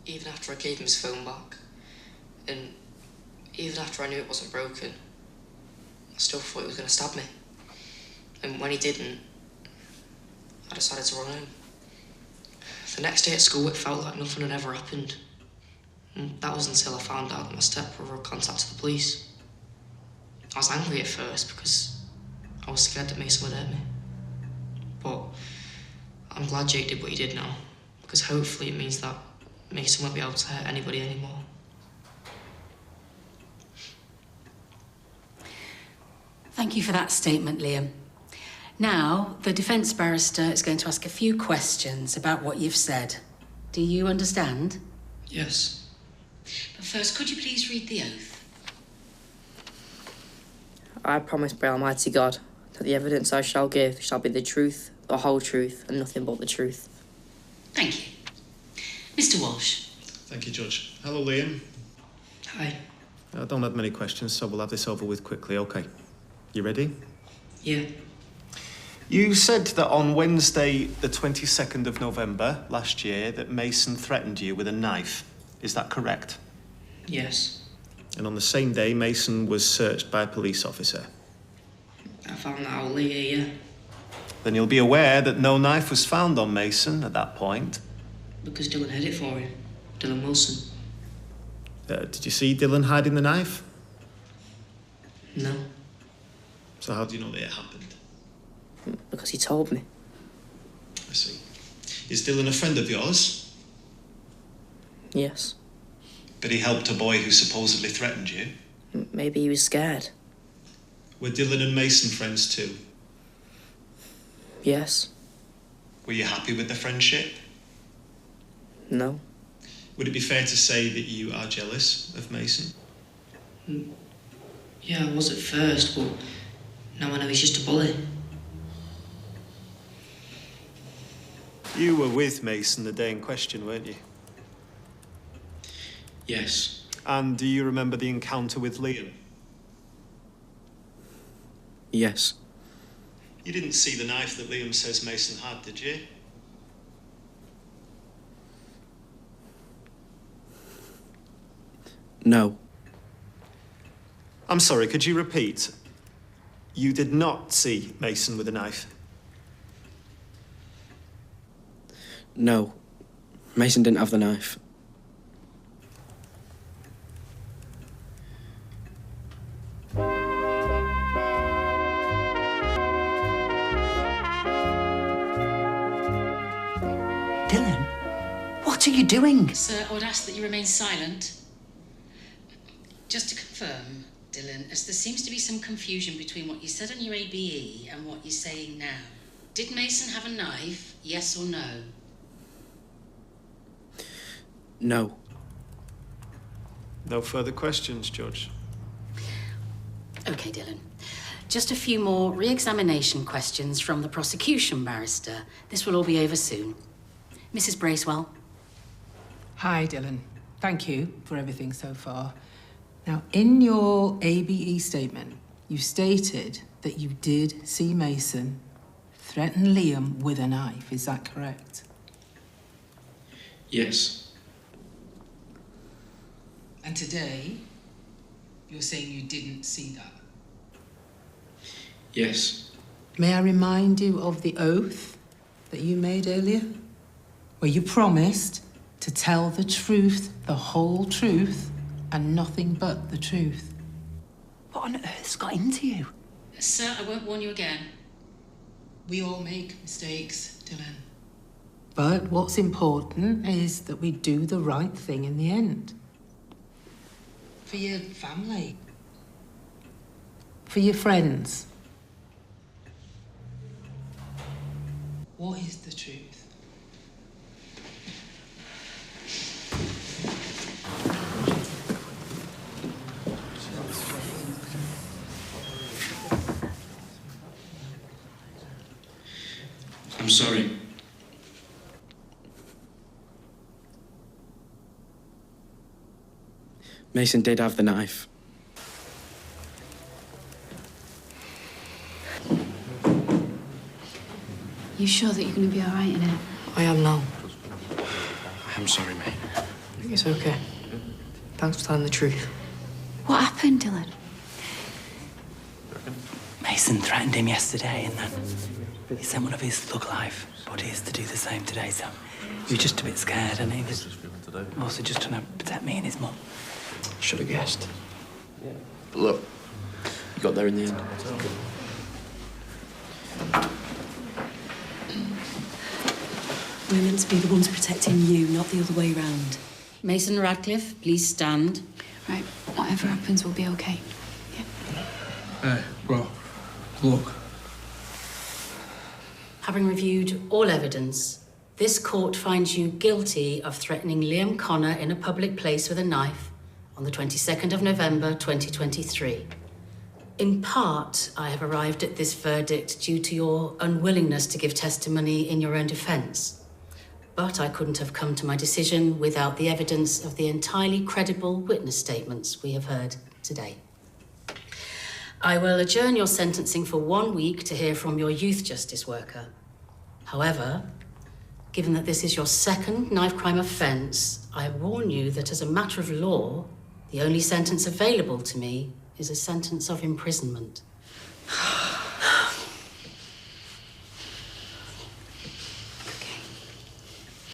even after I gave him his phone back, and even after I knew it wasn't broken, I still thought he was going to stab me. And when he didn't, I decided to run home. The next day at school, it felt like nothing had ever happened. And that was until I found out that my stepbrother had contacted the police. I was angry at first because I was scared that Mason would hurt me. But I'm glad Jake did what he did now, because hopefully it means that Mason won't be able to hurt anybody anymore. Thank you for that statement, Liam. Now, the defence barrister is going to ask a few questions about what you've said. Do you understand? Yes. But first, could you please read the oath? I promise by Almighty God that the evidence I shall give shall be the truth, the whole truth, and nothing but the truth. Thank you. Mr. Walsh. Thank you, Judge. Hello, Liam. Hi. I don't have many questions, so we'll have this over with quickly, OK? You ready? Yeah. You said that on Wednesday, the 22nd of November last year, that Mason threatened you with a knife. Is that correct? Yes. And on the same day, Mason was searched by a police officer. I found that out later, yeah. Then you'll be aware that no knife was found on Mason at that point. Because Dylan hid it for him. Dylan Wilson. Did you see Dylan hiding the knife? No. So how do you know that it happened? Because he told me. I see. Is Dylan a friend of yours? Yes. But he helped a boy who supposedly threatened you? Maybe he was scared. Were Dylan and Mason friends too? Yes. Were you happy with the friendship? No. Would it be fair to say that you are jealous of Mason? Yeah, I was at first, but now I know he's just a bully. You were with Mason the day in question, weren't you? Yes. And do you remember the encounter with Liam? Yes. You didn't see the knife that Liam says Mason had, did you? No. I'm sorry, could you repeat? You did not see Mason with a knife? No. Mason didn't have the knife. Dylan, what are you doing? Sir, I would ask that you remain silent. Just to confirm, Dylan, as there seems to be some confusion between what you said on your ABE and what you're saying now. Did Mason have a knife, yes or no? No. No further questions, Judge. OK, Dylan. Just a few more re-examination questions from the prosecution barrister. This will all be over soon. Mrs. Bracewell. Hi, Dylan. Thank you for everything so far. Now, in your ABE statement, you stated that you did see Mason threaten Liam with a knife. Is that correct? Yes. And today, you're saying you didn't see that? Yes. May I remind you of the oath that you made earlier? Where you promised to tell the truth, the whole truth, and nothing but the truth. What on earth's got into you? Sir, I won't warn you again. We all make mistakes, Dylan. But what's important is that we do the right thing in the end. For your family. For your friends. What is the truth? I'm sorry. Mason did have the knife. You sure that you're going to be all right in it? I am now. I'm sorry, mate. think it's okay. Thanks for telling the truth. What happened, Dylan? Mason threatened him yesterday, and then he sent one of his thug life buddies to do the same today, so he was just a bit scared, and he was also just trying to protect me and his mum. Should have guessed. But look, you got there in the end. We're meant to be the ones protecting you, not the other way round. Mason Radcliffe, please stand. Right, whatever happens will be okay. Yeah. Well, look. Having reviewed all evidence, this court finds you guilty of threatening Liam Connor in a public place with a knife on the 22nd of November 2023. In part, I have arrived at this verdict due to your unwillingness to give testimony in your own defence. But I couldn't have come to my decision without the evidence of the entirely credible witness statements we have heard today. I will adjourn your sentencing for 1 week to hear from your youth justice worker. However, given that this is your second knife crime offence, I warn you that as a matter of law, the only sentence available to me is a sentence of imprisonment.